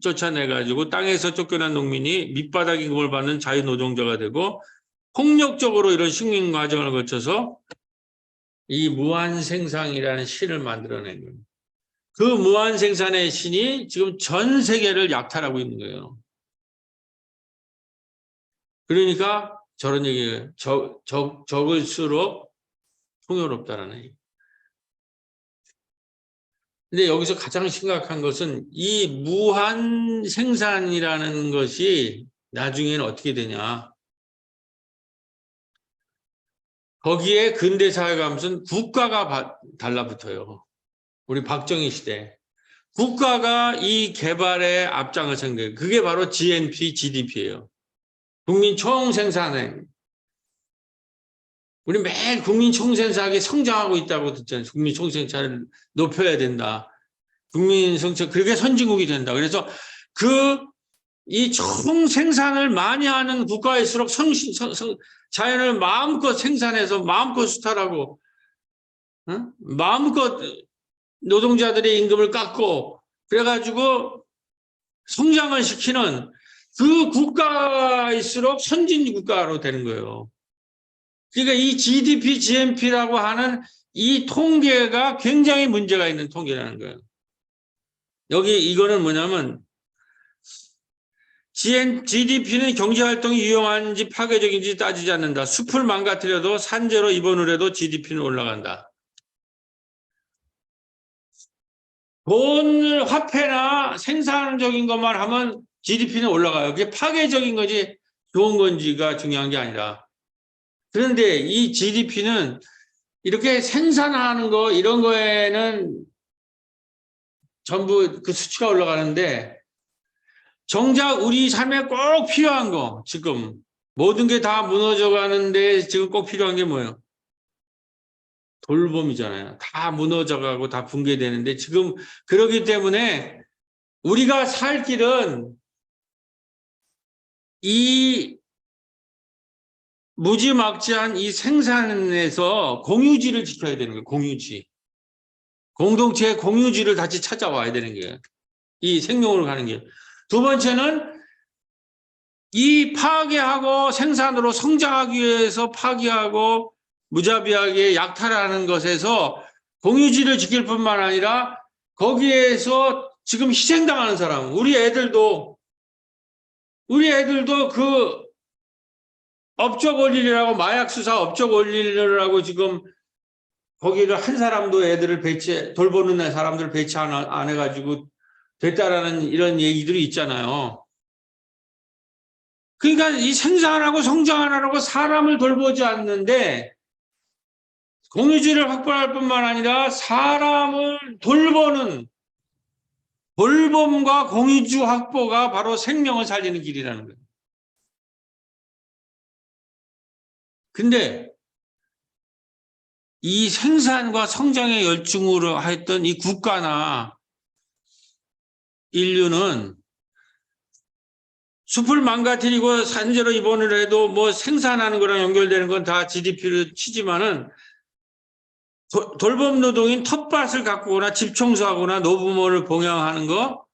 쫓아내가지고 땅에서 쫓겨난 농민이 밑바닥 임금을 받는 자유노동자가 되고 폭력적으로 이런 식민 과정을 거쳐서 이 무한생산이라는 신을 만들어낸 거예요. 그 무한생산의 신이 지금 전 세계를 약탈하고 있는 거예요. 그러니까 저런 얘기예요. 적을수록 풍요롭다라는 얘기. 근데 여기서 가장 심각한 것은 이 무한 생산이라는 것이 나중에는 어떻게 되냐. 거기에 근대사회가 하면서 국가가 달라붙어요. 우리 박정희 시대. 국가가 이 개발에 앞장을 선 거예요. 그게 바로 GNP, GDP예요. 국민 총생산액. 우리 매일 국민 총생산액이 성장하고 있다고 듣잖아요. 국민 총생산을 높여야 된다. 국민 성장, 그게 선진국이 된다. 그래서 이 총생산을 많이 하는 국가일수록 자연을 마음껏 생산해서 마음껏 수탈하고, 마음껏 노동자들의 임금을 깎고, 그래가지고 성장을 시키는 그 국가일수록 선진 국가로 되는 거예요. 그러니까 이 GDP, GNP라고 하는 이 통계가 굉장히 문제가 있는 통계라는 거예요. 이거는 뭐냐면 GDP는 경제활동이 유용한지 파괴적인지 따지지 않는다. 숲을 망가뜨려도 산재로 입원을 해도 GDP는 올라간다. 돈을 화폐나 생산적인 것만 하면 GDP는 올라가요. 그게 파괴적인 거지 좋은 건지가 중요한 게 아니라. 그런데 이 GDP는 이렇게 생산하는 거 이런 거에는 전부 그 수치가 올라가는데 정작 우리 삶에 꼭 필요한 거 지금 모든 게 다 무너져 가는데 지금 꼭 필요한 게 뭐예요? 돌봄이잖아요. 다 무너져가고 다 붕괴되는데 지금 그러기 때문에 우리가 살 길은 이 무지막지한 이 생산에서 공유지를 지켜야 되는 거예요. 공유지. 공동체의 공유지를 다시 찾아와야 되는 거예요. 이 생명으로 가는 게. 두 번째는 이 파괴하고 생산으로 성장하기 위해서 파괴하고 무자비하게 약탈하는 것에서 공유지를 지킬 뿐만 아니라 거기에서 지금 희생당하는 사람, 우리 애들도 그 업적 원리라고 마약 수사 업적 원리라고 지금 거기를 한 사람도 애들을 돌보는 사람들을 배치 안 해가지고 됐다라는 이런 얘기들이 있잖아요. 그러니까 이 생산하고 성장하라고 사람을 돌보지 않는데 공유지를 확보할 뿐만 아니라 사람을 돌봄과 공유지 확보가 바로 생명을 살리는 길이라는 거예요. 근데 이 생산과 성장의 열중으로 했던 이 국가나 인류는 숲을 망가뜨리고 산재로 입원을 해도 뭐 생산하는 거랑 연결되는 건 다 GDP를 치지만은 돌봄 노동인 텃밭을 가꾸거나 집 청소하거나 노부모를 봉양하는 거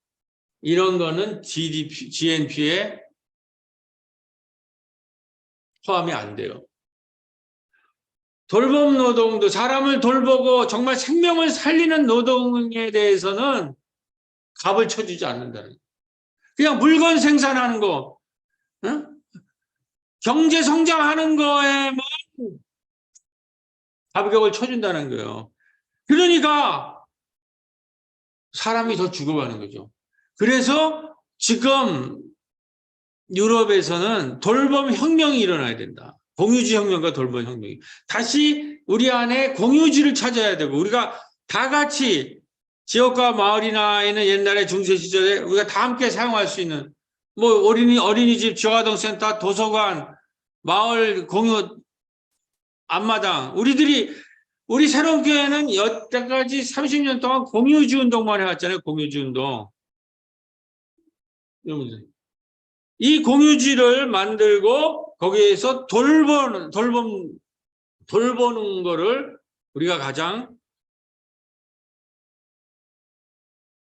이런 거는 GNP에 포함이 안 돼요. 돌봄 노동도 사람을 돌보고 정말 생명을 살리는 노동에 대해서는 값을 쳐주지 않는다는 거예요. 그냥 물건 생산하는 거, 응? 경제 성장하는 거에만 가격을 쳐준다는 거예요. 그러니까 사람이 더 죽어가는 거죠. 그래서 지금 유럽에서는 돌봄 혁명이 일어나야 된다. 공유지 혁명과 돌봄 혁명이. 다시 우리 안에 공유지를 찾아야 되고 우리가 다 같이 지역과 마을이나 있는 옛날에 중세 시절에 우리가 다 함께 사용할 수 있는 뭐 어린이집, 지역아동센터, 도서관, 마을 공유 앞마당 우리 새로운 교회는 여태까지 30년 동안 공유지 운동만 해왔잖아요. 공유지 운동. 이 공유지를 만들고 거기에서 돌보는 거를 우리가 가장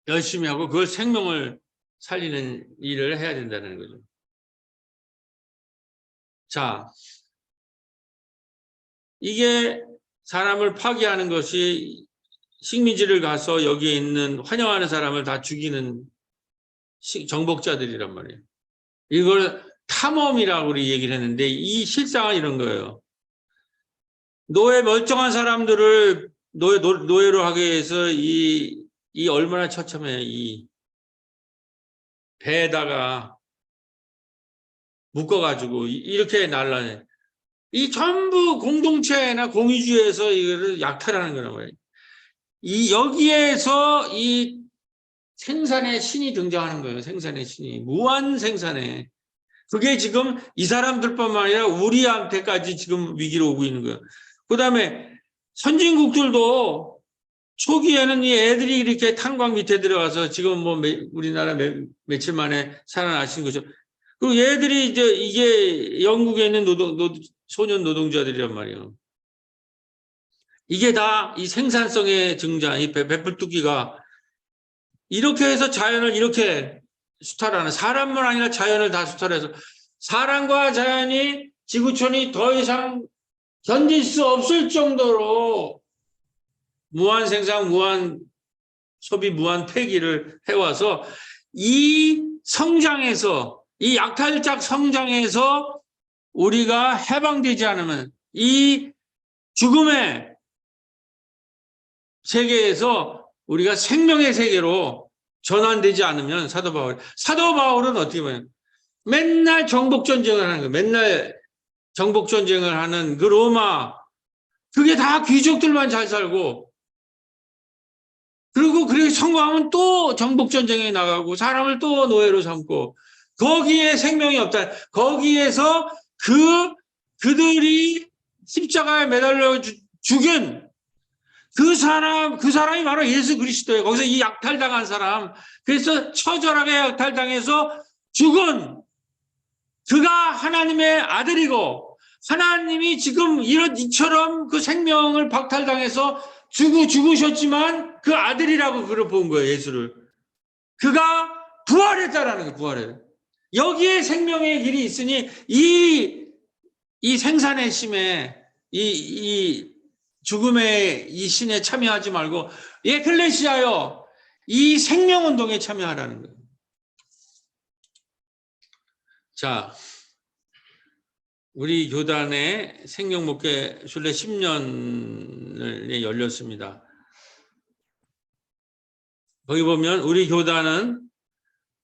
열심히 하고 그걸 생명을 살리는 일을 해야 된다는 거죠. 자, 이게 사람을 파괴하는 것이 식민지를 가서 여기에 있는 환영하는 사람을 다 죽이는 정복자들이란 말이에요. 이걸 탐험이라고 우리 얘기를 했는데 이 실상은 이런 거예요. 노예 멀쩡한 사람들을 노예로 하기 위해서 이 얼마나 처참해. 이 배에다가 묶어가지고 이렇게 날라내. 이 전부 공동체나 공유주의에서 이거를 약탈하는 거란 말이에요. 여기에서 이 생산의 신이 등장하는 거예요. 생산의 신이. 무한 생산에. 그게 지금 이 사람들뿐만 아니라 우리한테까지 지금 위기로 오고 있는 거예요. 그 다음에 선진국들도 초기에는 이 애들이 이렇게 탄광 밑에 들어가서 지금 뭐 우리나라 며칠 만에 살아나신 거죠. 그리고 얘들이 이게 영국에 있는 소년 노동자들이란 말이에요. 이게 다 이 생산성의 증자, 이 배불뚝기가 이렇게 해서 자연을 이렇게 수탈하는 사람만 아니라 자연을 다 수탈해서 사람과 자연이 지구촌이 더 이상 견딜 수 없을 정도로 무한 생산, 무한 소비, 무한 폐기를 해와서 이 성장에서 이 약탈적 성장에서 우리가 해방되지 않으면 이 죽음의 세계에서 우리가 생명의 세계로 전환되지 않으면 사도 바울은 어떻게 보면 맨날 정복전쟁을 하는 거예요. 맨날 정복전쟁을 하는 그 로마 그게 다 귀족들만 잘 살고 그리고 그렇게 성공하면 또 정복전쟁에 나가고 사람을 또 노예로 삼고 거기에 생명이 없다. 거기에서 그들이 십자가에 매달려 죽인 그 사람이 바로 예수 그리스도예요. 거기서 이 약탈당한 사람. 그래서 처절하게 약탈당해서 죽은 그가 하나님의 아들이고 하나님이 지금 이처럼 그 생명을 박탈당해서 죽으셨지만 그 아들이라고 그를 본 거예요. 예수를. 그가 부활했다라는 거예요. 부활해. 여기에 생명의 길이 있으니 이 생산의 심에 이 죽음의 이 신에 참여하지 말고 에클레시아여 이 생명운동에 참여하라는 거예요. 자, 우리 교단의 생명목회 순례 10년을 열렸습니다. 거기 보면 우리 교단은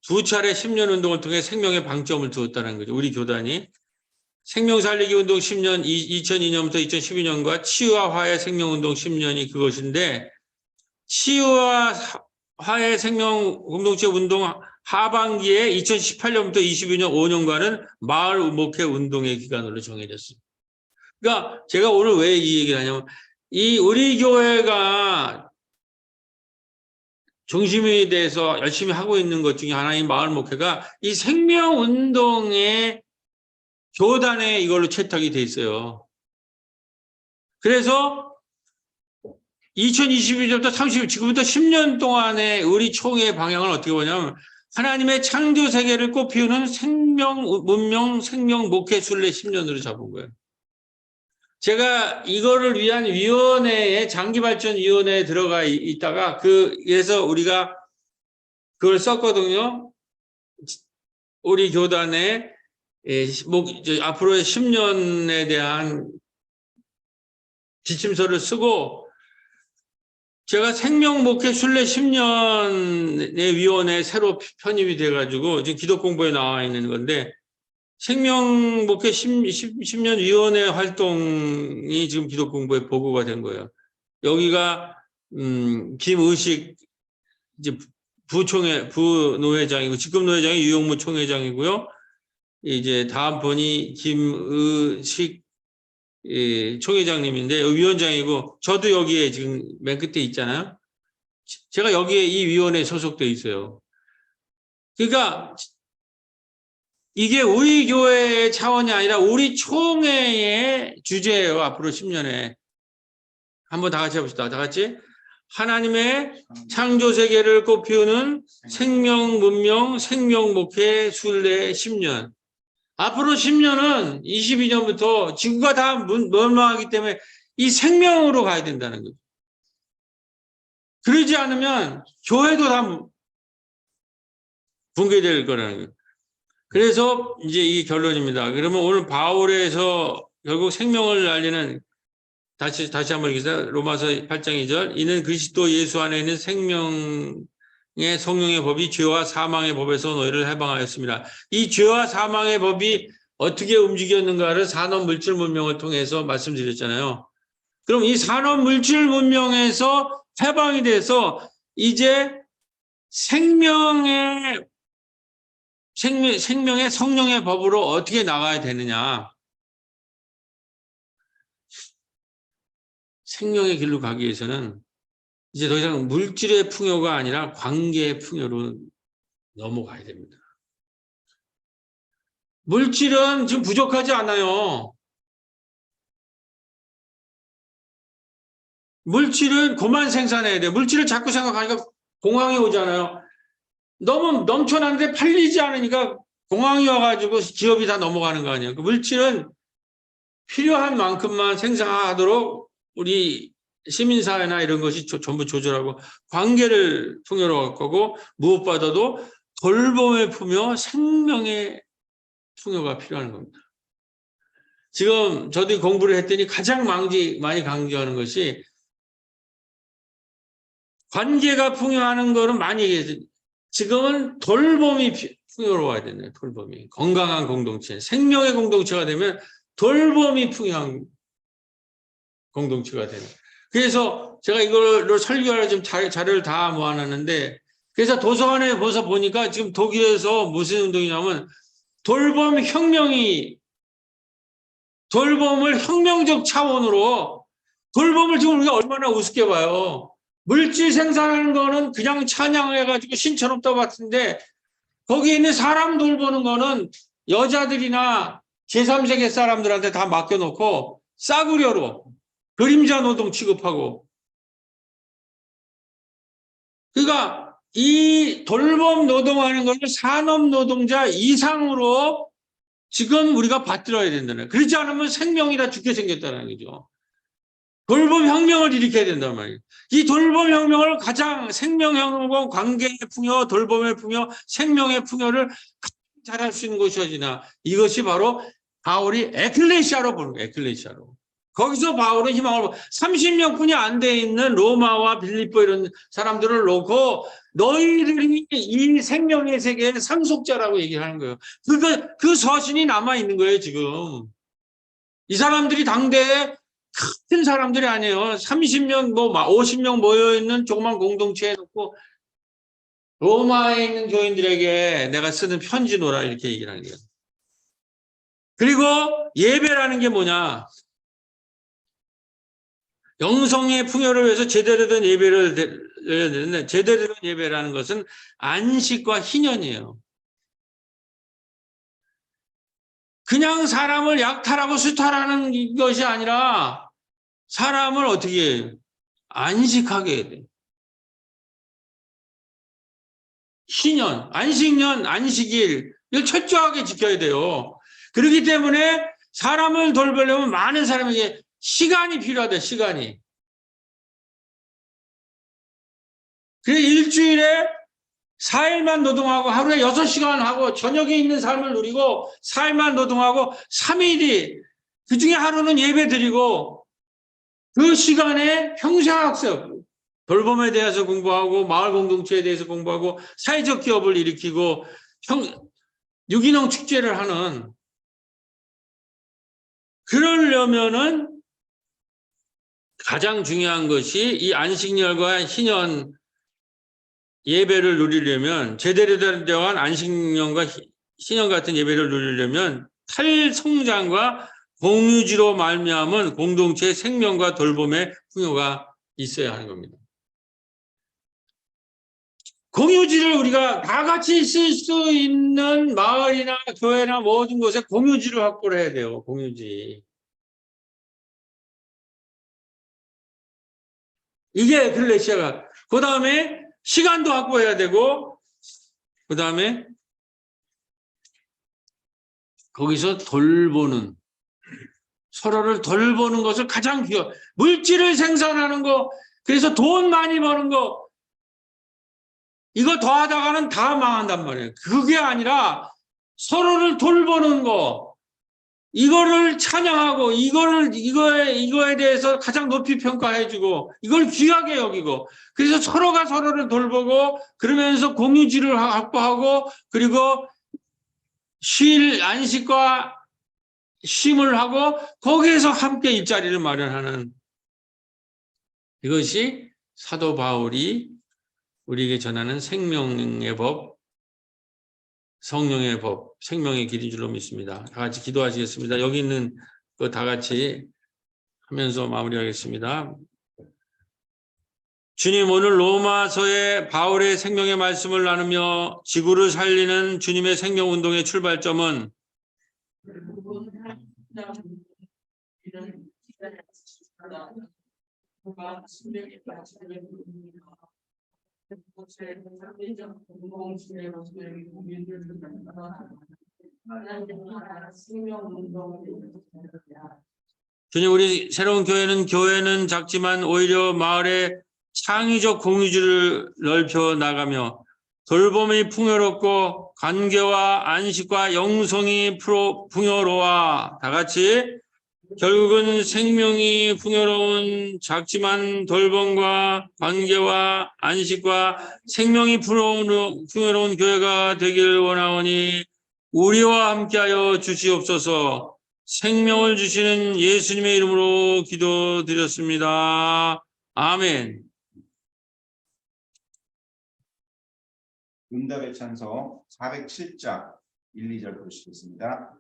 2차례 10년 운동을 통해 생명의 방점을 두었다는 거죠. 우리 교단이 생명 살리기 운동 10년, 2002년부터 2012년과 치유와 화해 생명운동 10년이 그것인데 치유와 화해 생명 공동체 운동 하반기에 2018년부터 22년 5년간은 마을 목회 운동의 기간으로 정해졌습니다. 그러니까 제가 오늘 왜 이 얘기를 하냐면 우리 교회가 중심이 돼서 열심히 하고 있는 것 중에 하나인 마을 목회가 이 생명운동의 교단에 이걸로 채택이 돼 있어요. 그래서 2022년부터 30, 지금부터 10년 동안의 우리 총회의 방향을 어떻게 보냐면 하나님의 창조 세계를 꽃피우는 생명, 문명, 생명 목회 순례 10년으로 잡은 거예요. 제가 이거를 위한 위원회에 장기발전위원회에 들어가 있다가 그래서 우리가 그걸 썼거든요. 우리 교단의 앞으로의 10년에 대한 지침서를 쓰고 제가 생명목회 순례 10년의 위원회에 새로 편입이 돼가지고 지금 기독공부에 나와 있는 건데 생명목회 10년 위원회 활동이 지금 기독공부에 보고가 된 거예요. 여기가 김의식 이제 부노회장이고 지금 노회장이 유용무 총회장이고요. 이제 다음 분이 김의식 총회장님인데 위원장이고 저도 여기에 지금 맨 끝에 있잖아요. 제가 여기에 이 위원회에 소속돼 있어요. 그러니까 이게 우리 교회의 차원이 아니라 우리 총회의 주제예요. 앞으로 10년에. 한번 다 같이 해봅시다. 다 같이. 하나님의 창조 세계를 꽃피우는 생명 문명 생명 목회 순례 10년. 앞으로 10년은 22년부터 지구가 다 멸망하기 때문에 이 생명으로 가야 된다는 거죠. 그러지 않으면 교회도 다 붕괴될 거라는 거예요. 그래서 이제 이 결론입니다. 그러면 오늘 바울에서 결국 생명을 알리는 다시 한번 읽겠습니다. 로마서 8장 2절. 이는 그리스도 예수 안에 있는 생명의 성령의 법이 죄와 사망의 법에서 너희를 해방하였습니다. 이 죄와 사망의 법이 어떻게 움직였는가를 산업 물질 문명을 통해서 말씀드렸잖아요. 그럼 이 산업 물질 문명에서 해방이 돼서 이제 생명의 성령의 법으로 어떻게 나가야 되느냐. 생명의 길로 가기 위해서는 이제 더 이상 물질의 풍요가 아니라 관계의 풍요로 넘어가야 됩니다. 물질은 지금 부족하지 않아요. 물질은 그만 생산해야 돼요. 물질을 자꾸 생각하니까 공황이 오잖아요. 너무 넘쳐나는데 팔리지 않으니까 공황이 와가지고 기업이 다 넘어가는 거 아니에요. 그 물질은 필요한 만큼만 생산하도록 우리 시민사회나 이런 것이 전부 조절하고 관계를 풍요로울 할 거고 무엇보다도 돌봄의 풍요, 생명의 풍요가 필요한 겁니다. 지금 저도 공부를 했더니 가장 많이 강조하는 것이 관계가 풍요하는 거는 많이 얘기해서 지금은 돌봄이 풍요로워야 되네요. 돌봄이. 건강한 공동체, 생명의 공동체가 되면 돌봄이 풍요한 공동체가 되는. 그래서 제가 이걸로 설교를 좀 자료를 다 모아놨는데 그래서 도서관에 벌써 보니까 지금 독일에서 무슨 운동이냐면 돌봄을 혁명적 차원으로 돌봄을 지금 우리가 얼마나 우습게 봐요. 물질 생산하는 거는 그냥 찬양해가지고 신처럼 떠봤는데 거기에 있는 사람 돌보는 거는 여자들이나 제3세계 사람들한테 다 맡겨놓고 싸구려로 그림자 노동 취급하고, 그러니까 이 돌봄 노동하는 것을 산업 노동자 이상으로 지금 우리가 받들어야 된다는 거예요. 그렇지 않으면 생명이 다 죽게 생겼다는 거죠. 돌봄 혁명을 일으켜야 된단 말이에요. 이 돌봄 혁명을 가장 생명혁명, 관계의 풍요, 돌봄의 풍요, 생명의 풍요를 가장 잘할 수 있는 것이 어디냐. 이것이 바로 바울이 에클레시아로 부르는 거예요. 에클레시아로. 거기서 바울은 희망을 30명뿐이 안 돼 있는 로마와 빌립보 이런 사람들을 놓고 너희들이 이 생명의 세계의 상속자라고 얘기를 하는 거예요. 그 서신이 남아 있는 거예요, 지금. 이 사람들이 당대에 큰 사람들이 아니에요. 30명, 50명 모여있는 조그만 공동체에 놓고 로마에 있는 교인들에게 내가 쓰는 편지노라 이렇게 얘기를 하는 거예요. 그리고 예배라는 게 뭐냐. 영성의 풍요를 위해서 제대로 된 예배를 드려야 되는데, 제대로 된 예배라는 것은 안식과 희년이에요. 그냥 사람을 약탈하고 수탈하는 것이 아니라 사람을 어떻게 해요? 안식하게 해야 돼요. 희년, 안식년, 안식일 이걸 철저하게 지켜야 돼요. 그렇기 때문에 사람을 돌보려면 많은 사람에게 시간이 필요하다. 시간이. 그래서 일주일에 4일만 노동하고 하루에 6시간 하고 저녁에 있는 삶을 누리고 4일만 노동하고 3일이 그중에 하루는 예배 드리고 그 시간에 평생학습 돌봄에 대해서 공부하고 마을 공동체에 대해서 공부하고 사회적 기업을 일으키고 유기농 축제를 하는, 그러려면은 가장 중요한 것이 이 안식년과 희년 예배를 누리려면, 제대로 된 안식년과 희년 같은 예배를 누리려면 탈성장과 공유지로 말미암은 공동체의 생명과 돌봄의 풍요가 있어야 하는 겁니다. 공유지를 우리가 다 같이 쓸 수 있는 마을이나 교회나 모든 곳에 공유지를 확보를 해야 돼요. 공유지. 이게 에클레시아가. 그 다음에 시간도 확보해야 되고, 그 다음에 거기서 돌보는, 서로를 돌보는 것을 가장 물질을 생산하는 거, 그래서 돈 많이 버는 거, 이거 더하다가는 다 망한단 말이에요. 그게 아니라 서로를 돌보는 거, 이거를 찬양하고 이거에 대해서 가장 높이 평가해주고 이걸 귀하게 여기고, 그래서 서로가 서로를 돌보고 그러면서 공유지를 확보하고, 그리고 안식과 쉼을 하고 거기에서 함께 일자리를 마련하는, 이것이 사도 바울이 우리에게 전하는 생명의 법, 성령의 법, 생명의 길인 줄로 믿습니다. 다 같이 기도하시겠습니다. 여기 있는 거 다 같이 하면서 마무리하겠습니다. 주님, 오늘 로마서의 바울의 생명의 말씀을 나누며 지구를 살리는 주님의 생명운동의 출발점은 주님, 우리 새로운 교회는 작지만 오히려 마을의 창의적 공유지를 넓혀 나가며 돌봄이 풍요롭고 관계와 안식과 영성이 풍요로워, 다 같이 결국은 생명이 풍요로운 작지만 돌봄과 관계와 안식과 생명이 풍요로운 교회가 되길 원하오니 우리와 함께하여 주시옵소서. 생명을 주시는 예수님의 이름으로 기도드렸습니다. 아멘. 응답의 찬송 407장 1, 2절 보시겠습니다.